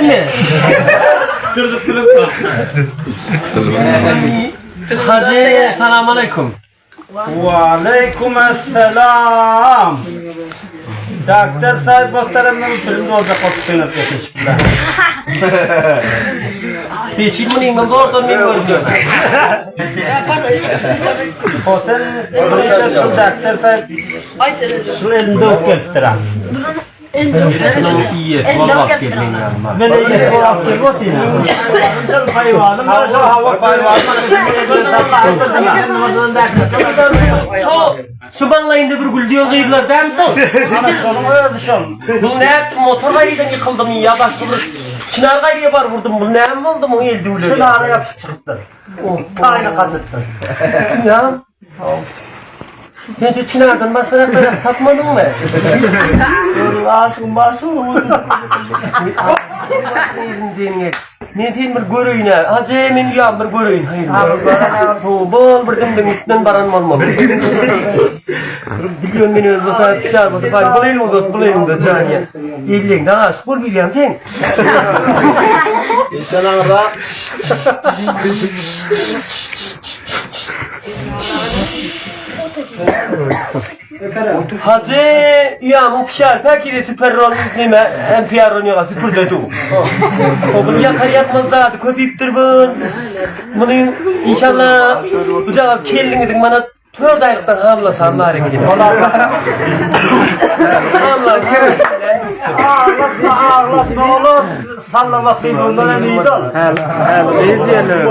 değil mi? Durduk telefon. Hacı selamun aleyküm. Aleykümselam. Doktor sahip muhteremden filmde olacak oturuyor teşekkürler. Hiç bilmeyin ben zordan ben görmüyorum. O sen şu doktor sahip şu elinde okuyattıran. Şunun iyi vallahi gelmeyin yanıma. Ben de iyi olarak geliyor diye. Hayvanım var şu hava hayvanım. Şu banlayında bir gül diyor kıydılar değil misin? Ana şunu öyle düşün. Bu ne yaptım motor gayriden yıkıldım ya başka bir çınar gayriye var vurdum bu ne mi oldu bu elde öyle. Şunu ara yapıp çıktı. Tayını kazıttı. Ya. Sen çınardan başka taraf tapmadın mı? Aşkım başım. Ne sen bir görüyün ha. Hacı men ya bir görüyün. Hayır. Bol bir dümdüm üstünden baran olmalı. Biliyorsun beni mesela dışarı bakıp bulayım da caniye. İlliğinden aşık bul biliyorsun sen. Sen ara. Hacı ya mukşar peki de süper rol nime NPR oynuyor süper dedu. O bunu yakar yapmaz zaten köpüktür bunu inşallah bucağı kellin edin bana 4 aylıktan hamla sanma hareketi. Hamla Ağlatma olur. Sallamak birbirinden en iyi ol. izleyelim.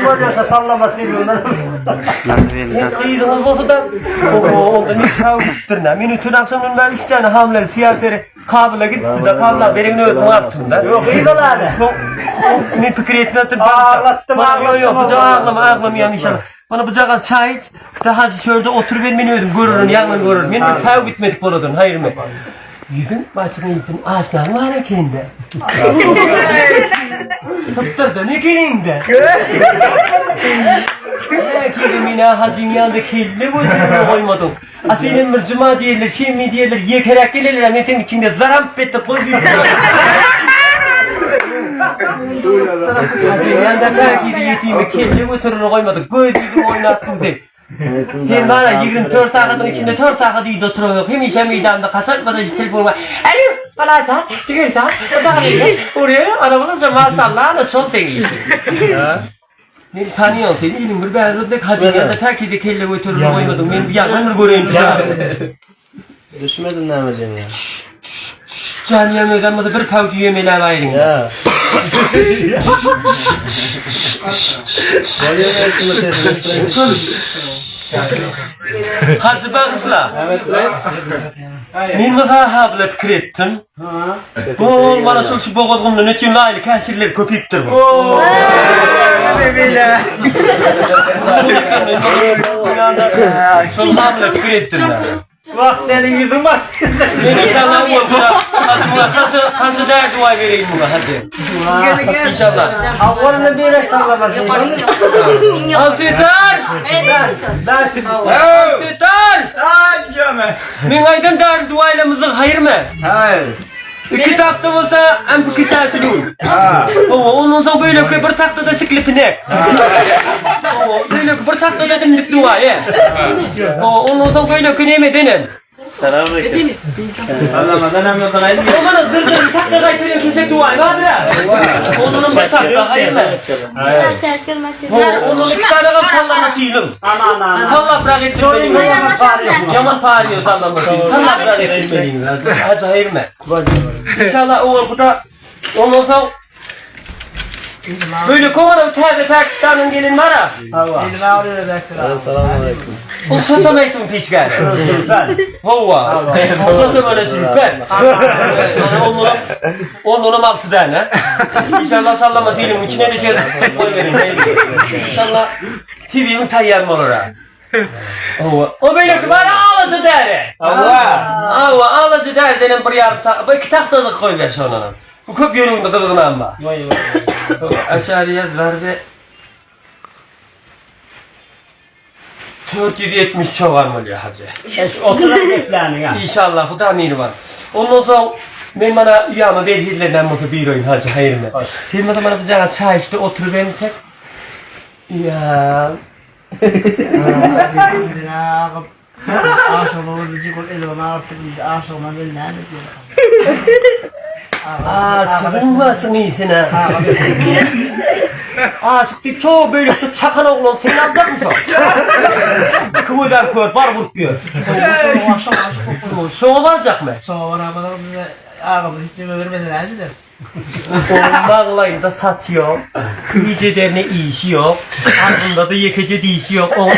Böyleyse sallamak birbirinden. İyidiniz olsa da onda ne kavgıttır ne? Minütün akşamın ben 3 tane hamleli siyaseri kabile gitti de kabile benim özümü attın da. Yok iyi ol hadi. Ne fikir etmedin? Ağlattım. Yok bucağı ağlamayayım inşallah. Bana bıçağı çay iç. Daha şöyle otur vermeni ödüm görürün yanına görürün. Benim de sev gitmedik buradan hayır mı? Yüzün başına yiğitin ağaçlar var ya kendi. Sıptırdı ne gelin de. Kedim yine hacın yanında kelli gözünü koymadım. Senin bir cuma diyorlar, şey mi diyorlar, yekerek gelirler ama senin içinde zaramp etti koy bir hacın yanında belki de yetimi kelli götürür koymadık. Gözünü oynattın de. Sen bana 24 saatin içinde 4 saat iyi oturuyor. Hem işe meydanda kaçırmadan işte telefon var. Alo, bana çağır, çıkar oraya arabanızca maşallah da sol seni işte. Ne tanıyorum seni, ilim bir ben rüddek hacı yanında terk edip kelle götürür koymadım. Ben bir yandan bir göreyim dışarı. Düşmedin ne amedin ya? Canı yanıyordan da bir kavga yemeğine ayrın. Ya. Geliyor belki sesini. Hacı bağışla. Evet lan. Men mesela habla fikir ettim. Bu bana şu boğazımda ne tüm laylı kasirler köpüktür bu. Ne bile. Şu habla fikir ettim ben. Bak senin yüzün bak. Ben inşallah bu hacı kaçı der dua vereyim buna hadi. İnşallah. Avvalını bir yere sallamak. Alfitar! Alfitar! Cöme. Men aydan der duaylamızın hayır mı? Hayır. İki takta olsa hem bu kitapı ondan sonra böyle bir taktada sıklıpını. Böyle bir taktada dimdik dua ya. Ondan sonra böyle kınemedenim. Selamünaleyküm. Allah'ım önemli olan aydın. O bana zırdır taktada aytıyor kesek dua vardır ha. Onun bir takta hayır mı? Onun iki tane kap sallaması ilim. Ana. Salla bırak ettim beni. Yaman pariyor sallaması ilim. Salla bırak ettim beni. Hacı hayır mı? İnşallah oğul bu da ondan sonra böyle kovana taze Pakistan'ın gelin var ha. Elime ağrıyor edersin. Selamünaleyküm. O satamaytın piç gari. Hova. O satamaytın sülfen. Ondan altı tane. İnşallah sallama filmin içine de şey koy verin. İnşallah TV'nin tayyarma olur ha. O böyle ki bana ağlıcı der. Ağlıcı der denen bir yarım iki tahtalık koy ver sonuna. Bu köp yürüyünde kılgınanma. Aşağıya yazlar ve 470 çoğar mı oluyor hacı? Oturan geplerini ya. İnşallah bu da neyini var. Ondan sonra Ben bana yağma verdiler olsa bir oyun harcı hayır mı? Sen bana bize çay işte otur ben tek. Ya. Sıkılmasın iyisin ha. Sıktık çoğu böyle şu çakan oğlan sen yapacak mısın? Kıvıdan kör, bar vurup gör. Soğumazcak mı? Bağlayında saç yok, iyice derine iyisi yok, ardında da yekece dişi yok. Onu